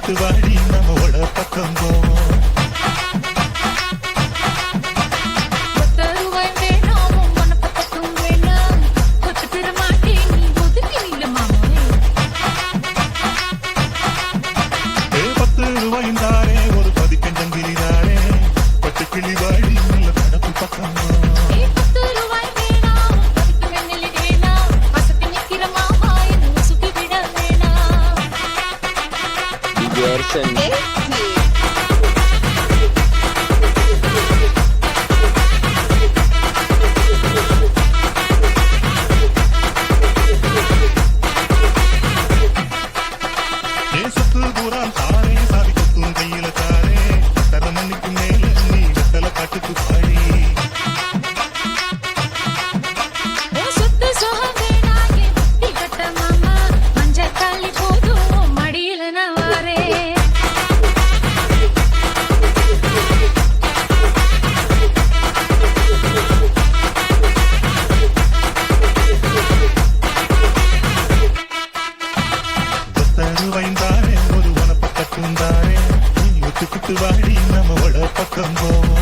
ஒத்துக்கிட்டு வாடி நம்மோட பக்கம் போவோம். ஒரு பதிக்கஞ்சங்கிலி தாரே பட்டு கிளி வாடி நல்ல கடப்பு பக்கம் தாரே சாதி கொத்தும் கையில தாரே தரமணிக்கு மேல நீ வெத்தல காட்டுக்கு பாடி ஒரு உனப்பக்கட்டும் தாரே ஒத்துக்கிட்டு வாடி நம்மோட பக்கம் போவோம்.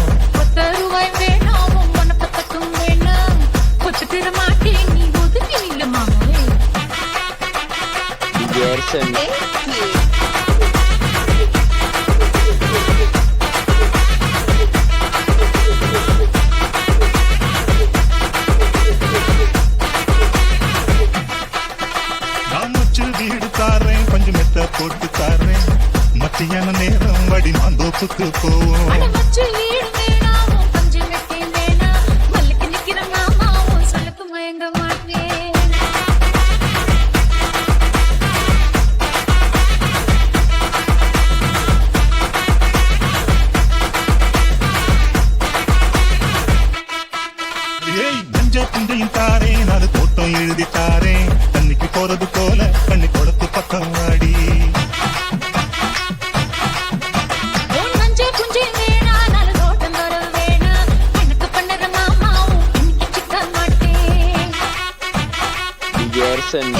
வீடு தாரேன் பஞ்சு மெத்த போட்டு தாரேன் மத்தியான நேரம் வடி மாந்தோப்புக்கு போவோம். புஞ்சையும் தாரேன் அது தோட்டம் எழுதி தாரேன் தண்ணிக்கு போறது போல கண்ணி குளத்து பக்கம் வாடி Gerson.